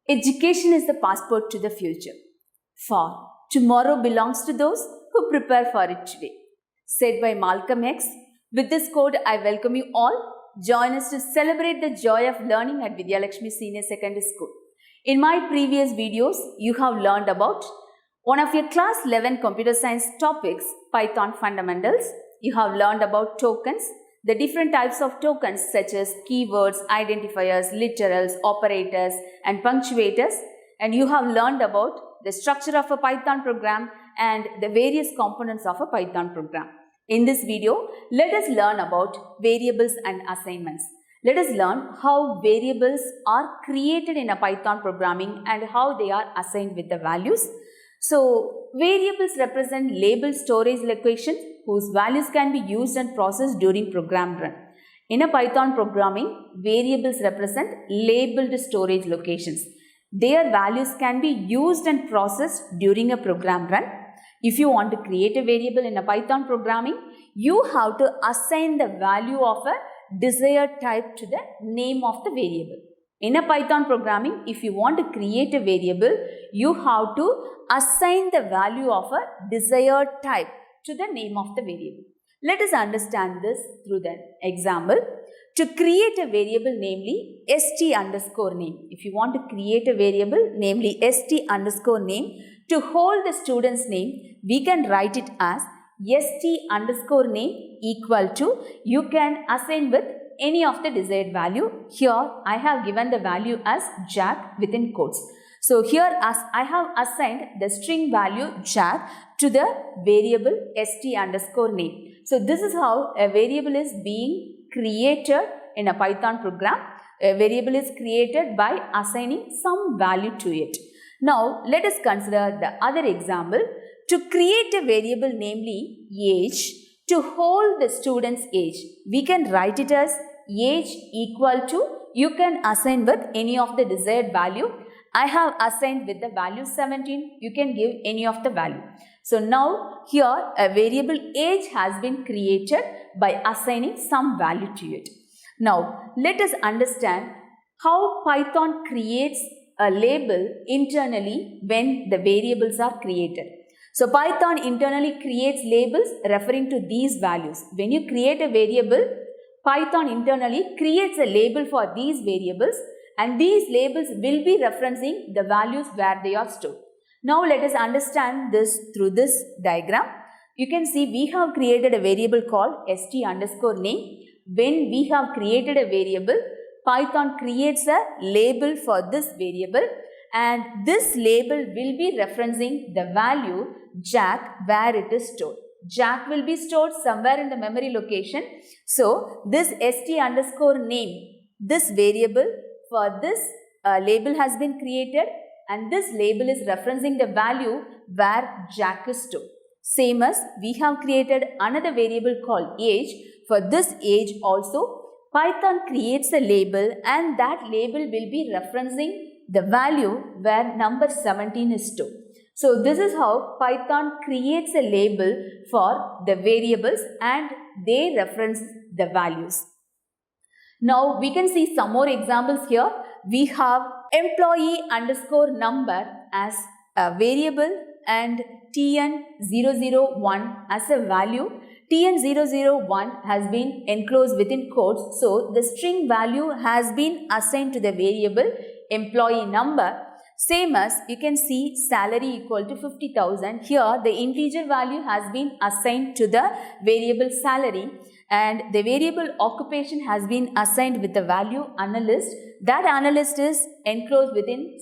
Education is the passport to the future. For tomorrow belongs to those who prepare for it today. Said by Malcolm X. With this quote, I welcome you all. Join us to celebrate the joy of learning at Vidyalakshmi Senior Secondary School. In my previous videos, you have learned about one of your class 11 computer science topics, Python fundamentals. You have learned about tokens, the different types of tokens such as keywords, identifiers, literals, operators, and punctuators. And you have learned about the structure of a Python program and the various components of a Python program. In this video, let us learn about variables and assignments. Let us learn how variables are created in a Python programming and how they are assigned with the values. So, variables represent labeled storage locations whose values can be used and processed during program run. In a Python programming, variables represent labeled storage locations. Their values can be used and processed during a program run. If you want to create a variable in a Python programming, you have to assign the value of a desired type to the name of the variable. In a Python programming, if you want to create a variable, you have to assign the value of a desired type to the name of the variable. Let us understand this through the example. To create a variable, namely st underscore name. If you want to create a variable, namely st underscore name, to hold the student's name, we can write it as st underscore name equal to, you can assign with any of the desired value. Here I have given the value as Jack within quotes. So here as I have assigned the string value Jack to the variable st underscore name. So this is how a variable is being created in a Python program. A variable is created by assigning some value to it. Now let us consider the other example. To create a variable, namely age, to hold the student's age, we can write it as age equal to, you can assign with any of the desired value. I have assigned with the value 17, you can give any of the value. So now here a variable age has been created by assigning some value to it. Now let us understand how Python creates a label internally when the variables are created. So Python internally creates labels referring to these values. When you create a variable, Python internally creates a label for these variables, and these labels will be referencing the values where they are stored. Now let us understand this through this diagram. You can see we have created a variable called st underscore name. When we have created a variable, Python creates a label for this variable, and this label will be referencing the value Jack where it is stored. Jack will be stored somewhere in the memory location. So this st underscore name, this variable for this label has been created, and this label is referencing the value where Jack is stored. Same as we have created another variable called age. For this age also, Python creates a label, and that label will be referencing the value where number 17 is stored. So this is how Python creates a label for the variables and they reference the values. Now we can see some more examples here. We have employee underscore number as a variable and tn001 as a value. tn001 has been enclosed within quotes, so the string value has been assigned to the variable employee number. Same as you can see salary equal to 50,000. Here the integer value has been assigned to the variable salary, and the variable occupation has been assigned with the value analyst. That analyst is enclosed within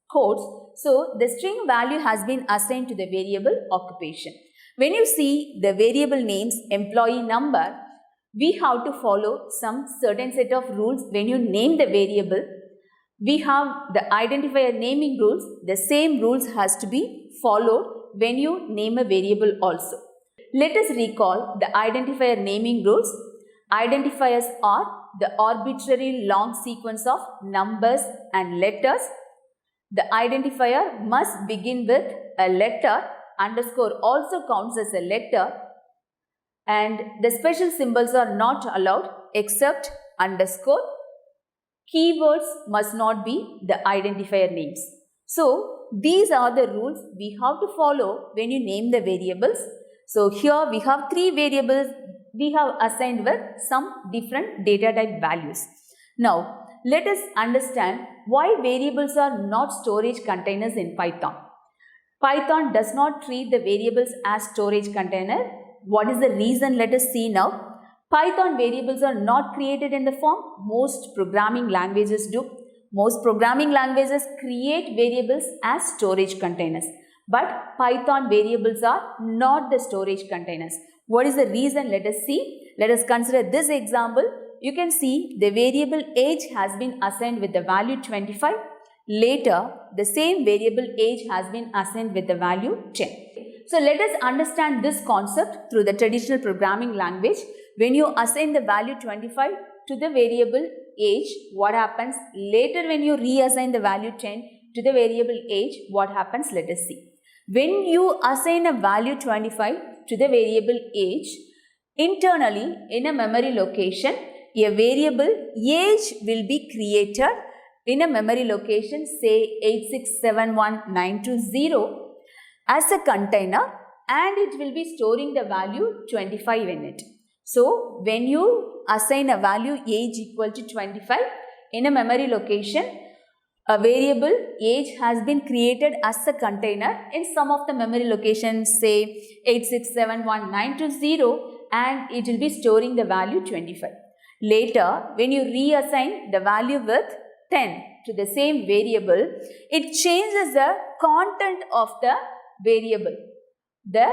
quotes. So the string value has been assigned to the variable occupation. When you see the variable names employee number, we have to follow some certain set of rules when you name the variable. We have the identifier naming rules. The same rules has to be followed when you name a variable also. Let us recall the identifier naming rules. Identifiers are the arbitrary long sequence of numbers and letters. The identifier must begin with a letter. Underscore also counts as a letter, and the special symbols are not allowed except underscore. Keywords must not be the identifier names. So these are the rules we have to follow when you name the variables. So here we have three variables we have assigned with some different data type values. Now let us understand why variables are not storage containers in Python. Python does not treat the variables as storage container. What is the reason? Let us see now. Python variables are not created in the form most programming languages do. Most programming languages create variables as storage containers. But Python variables are not the storage containers. What is the reason? Let us see. Let us consider this example. You can see the variable age has been assigned with the value 25. Later, the same variable age has been assigned with the value 10. So let us understand this concept through the traditional programming language. When you assign the value 25 to the variable age, what happens? Later when you reassign the value 10 to the variable age, what happens? Let us see. When you assign a value 25 to the variable age, internally in a memory location, a variable age will be created in a memory location, say 8671920 as a container, and it will be storing the value 25 in it. So when you assign a value age equal to 25 in a memory location, a variable age has been created as a container in some of the memory locations, say 8671920, and it will be storing the value 25. Later, when you reassign the value with 10 to the same variable, it changes the content of the variable. The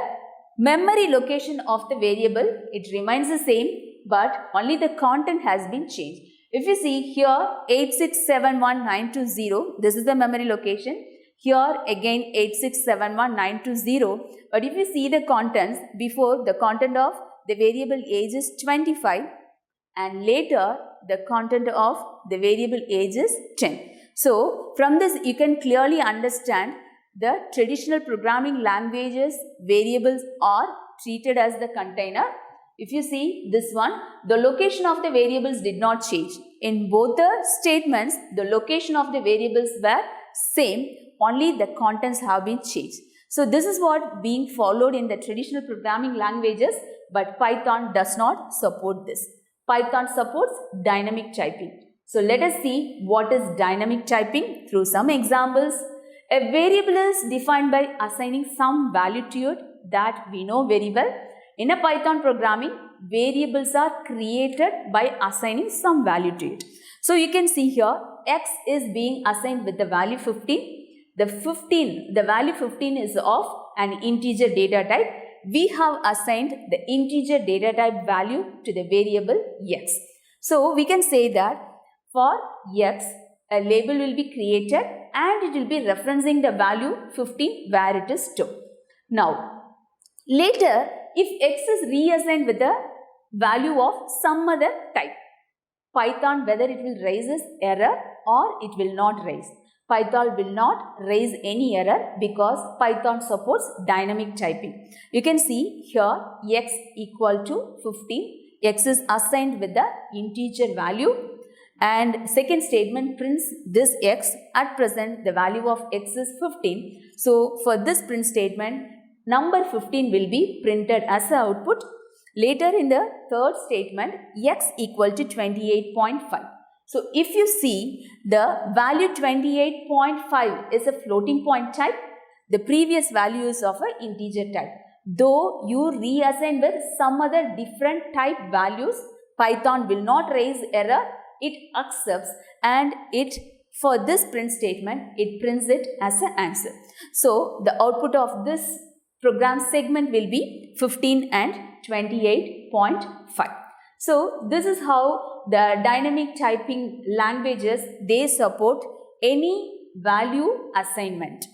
memory location of the variable, it remains the same, but only the content has been changed. If you see here 8671920, this is the memory location. Here again 8671920, but if you see the contents, before the content of the variable age is 25 and later the content of the variable age is 10. So from this you can clearly understand the traditional programming languages variables are treated as the container. If you see this one, the location of the variables did not change. In both the statements, the location of the variables were same, only the contents have been changed. So this is what being followed in the traditional programming languages, but Python does not support this. Python supports dynamic typing. So let us see what is dynamic typing through some examples. A variable is defined by assigning some value to it that we know very well. In a Python programming, variables are created by assigning some value to it. So you can see here, x is being assigned with the value 15. The value 15 is of an integer data type. We have assigned the integer data type value to the variable x. So we can say that for x, a label will be created and it will be referencing the value 15 where it is stored. Now, later, if x is reassigned with the value of some other type, Python whether it will raise this error or it will not raise. Python will not raise any error because Python supports dynamic typing. You can see here x equal to 15. X is assigned with the integer value. And second statement prints this x. At present, the value of x is 15. So, for this print statement, number 15 will be printed as the output. Later in the third statement, x equal to 28.5. So, if you see the value 28.5 is a floating point type, the previous value is of an integer type. Though you reassign with some other different type values, Python will not raise error. It accepts and it for this print statement, it prints it as an answer. So, the output of this program segment will be 15 and 28.5. So, this is how the dynamic typing languages, they support any value assignment.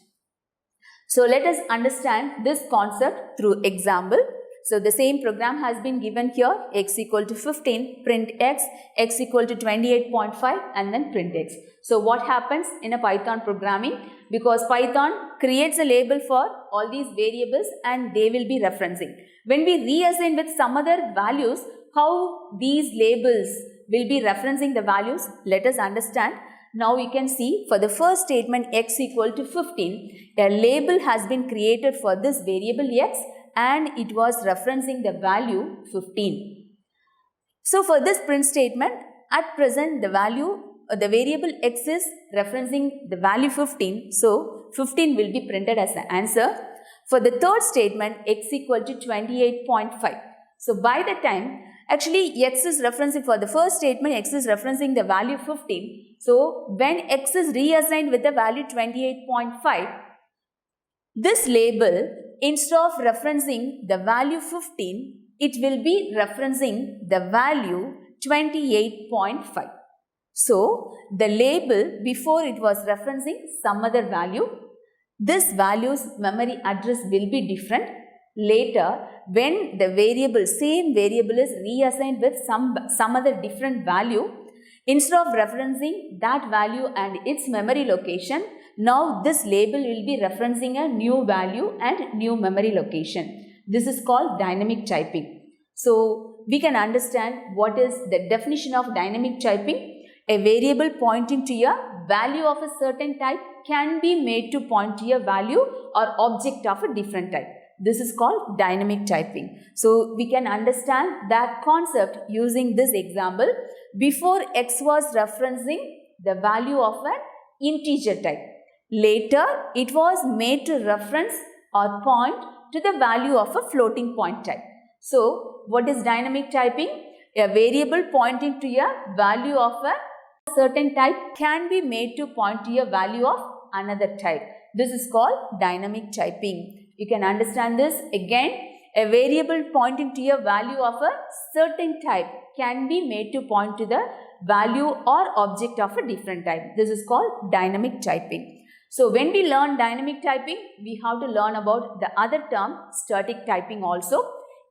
So, let us understand this concept through example. So, the same program has been given here, x equal to 15, print x equal to 28.5 and then print x. So, what happens in a Python programming? Because Python creates a label for all these variables and they will be referencing. When we reassign with some other values, how these labels will be referencing the values. Let us understand. Now we can see for the first statement x equal to 15, a label has been created for this variable x and it was referencing the value 15. So for this print statement, at present the variable x is referencing the value 15. So 15 will be printed as the answer. For the third statement, x equal to 28.5. So by the time, actually x is referencing for the first statement, x is referencing the value 15. So when x is reassigned with the value 28.5, this label, instead of referencing the value 15, it will be referencing the value 28.5. So the label before it was referencing some other value. This value's memory address will be different. Later, when the same variable is reassigned with some other different value, instead of referencing that value and its memory location, now this label will be referencing a new value and new memory location. This is called dynamic typing. So we can understand what is the definition of dynamic typing. A variable pointing to a value of a certain type can be made to point to a value or object of a different type. This is called dynamic typing. So we can understand that concept using this example. Before x was referencing the value of an integer type. Later it was made to reference or point to the value of a floating point type. So what is dynamic typing? A variable pointing to a value of a certain type can be made to point to a value of another type. This is called dynamic typing. You can understand this again. A variable pointing to a value of a certain type can be made to point to the value or object of a different type. This is called dynamic typing. So when we learn dynamic typing, we have to learn about the other term, static typing also.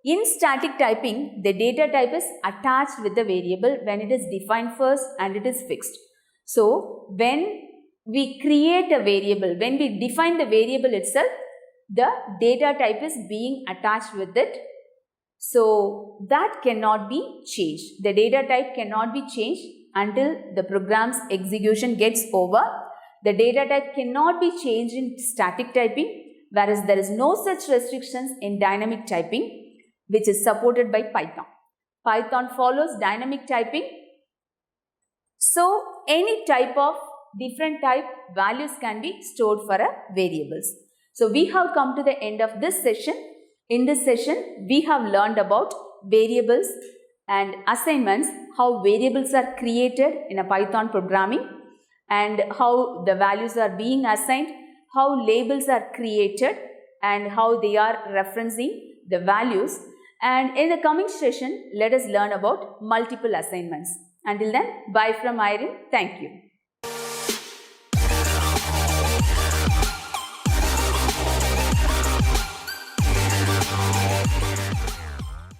In static typing, the data type is attached with the variable when it is defined first and it is fixed. So when we create a variable, when we define the variable itself, the data type is being attached with it. So that cannot be changed. The data type cannot be changed until the program's execution gets over. The data type cannot be changed in static typing, whereas there is no such restrictions in dynamic typing, which is supported by Python. Python follows dynamic typing. So any type of different type values can be stored for a variables. So we have come to the end of this session. In this session, we have learned about variables and assignments, how variables are created in a Python programming and how the values are being assigned, how labels are created and how they are referencing the values. And in the coming session, let us learn about multiple assignments. Until then, bye from Irene. Thank you.